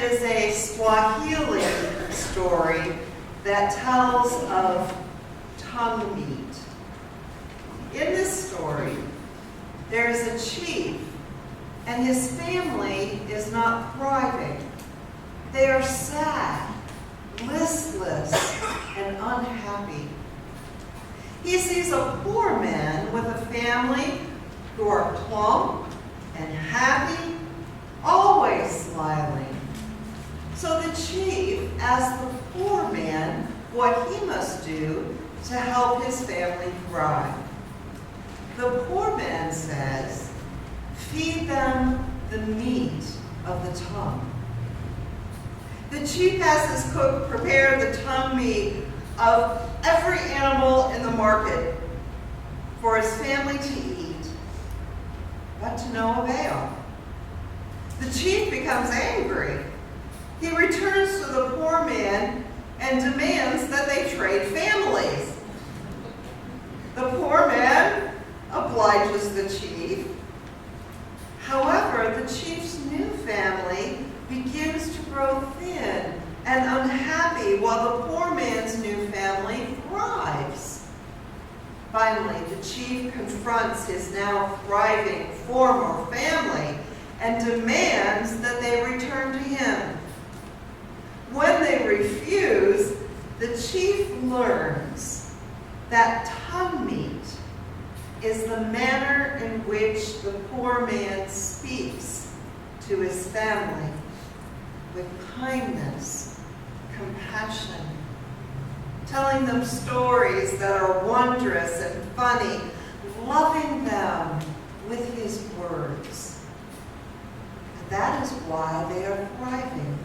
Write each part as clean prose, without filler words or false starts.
is a Swahili story that tells of tongue meat. In this story, there is a chief, and his family is not thriving. They are sad, listless, and unhappy. He sees a poor man with a family who are plump and happy, always smiling. So the chief asks the poor man what he must do to help his family thrive. The poor man says, "Feed them the meat of the tongue." The chief has his cook prepare the tongue meat of every animal in the market for his family to eat, but to no avail. The chief becomes angry. He returns to the poor man and demands that they trade families. The poor man obliges the chief. However, the chief's new family begins to grow thin and unhappy while the poor man's new family thrives. Finally, the chief confronts his now thriving former family and demands that they return to him. When they refuse, the chief learns that tongue meat is the manner in which the poor man speaks to his family with kindness, compassion, telling them stories that are wondrous and funny, loving them with his words. And that is why they are thriving.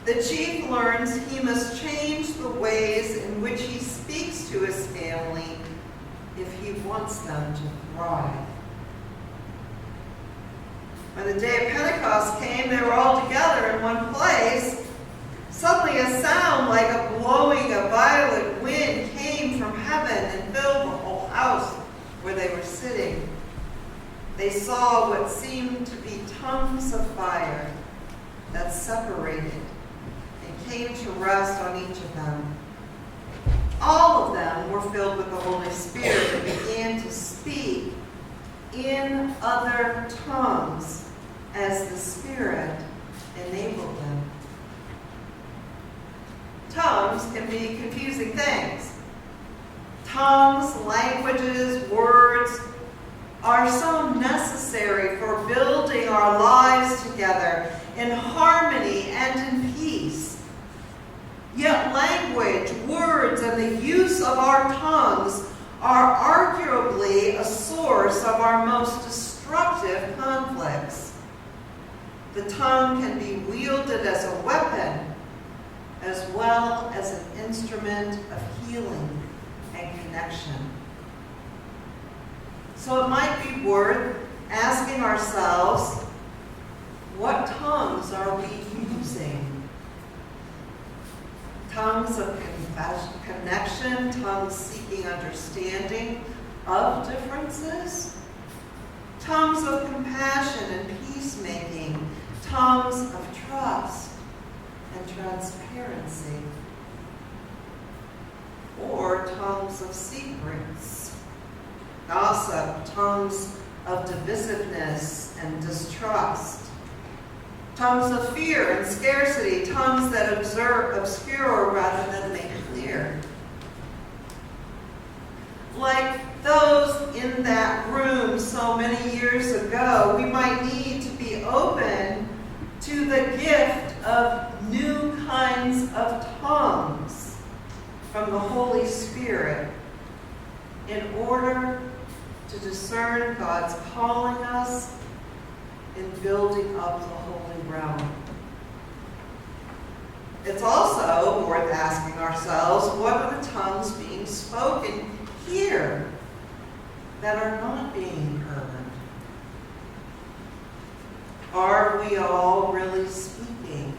The chief learns he must change the ways in which he speaks to his family if he wants them to thrive. When the day of Pentecost came, they were all together in one place. Suddenly a sound like a blowing of violent wind came from heaven and filled the whole house where they were sitting. They saw what seemed to be tongues of fire that separated and came to rest on each of them. All of them were filled with the Holy Spirit and began to speak in other tongues as the Spirit enabled them. Tongues can be confusing things. Tongues, languages, words are so necessary for building our lives together in harmony and in peace. Yet language, words, and the use of our tongues are arguably a source of our most destructive conflicts. The tongue can be wielded as a weapon as well as an instrument of healing and connection. So it might be worth asking ourselves, what tongues are we using? Tongues of connection, tongues seeking understanding of differences, tongues of compassion and peacemaking, tongues of trust and transparency, or tongues of secrets, gossip, tongues of divisiveness and distrust, tongues of fear and scarcity, tongues that obscure rather than make clear. Like those in that room so many years ago, we might need to be open to the gift of new kinds of tongues from the Holy Spirit in order to discern God's calling us in building up the holy realm. It's also worth asking ourselves, what are the tongues being spoken here that are not being heard? Are we all really speaking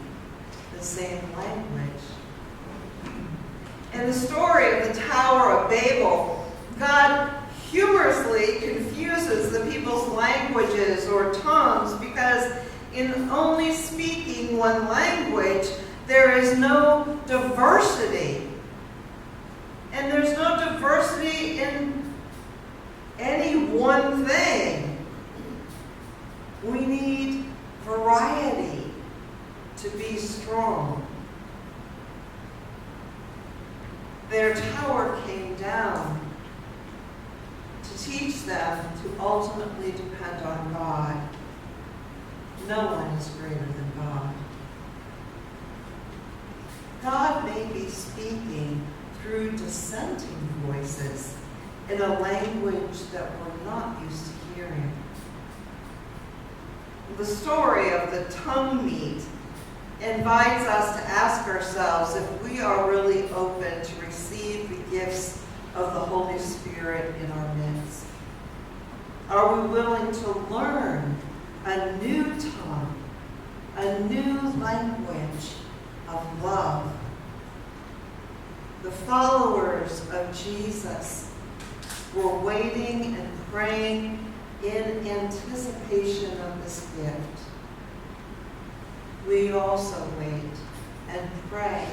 the same language? In the story of the Tower of Babel, God humorously confuses the people's languages or tongues because in only speaking one language, there is no diversity. And there's no diversity in any one thing. We need variety to be strong. Their tower came down to teach them to ultimately depend on God. No one is greater than God. God may be speaking through dissenting voices in a language that we're not used to hearing. The story of the tongue meat invites us to ask ourselves if we are really open to receive the gifts of the Holy Spirit in our midst. Are we willing to learn a new tongue, a new language of love? The followers of Jesus were waiting and praying in anticipation of this gift. We also wait and pray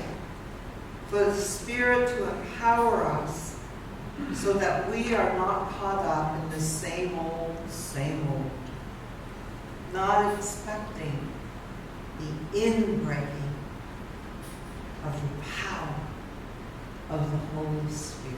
for the Spirit to empower us so that we are not caught up in the same old, not expecting the inbreaking of the power of the Holy Spirit.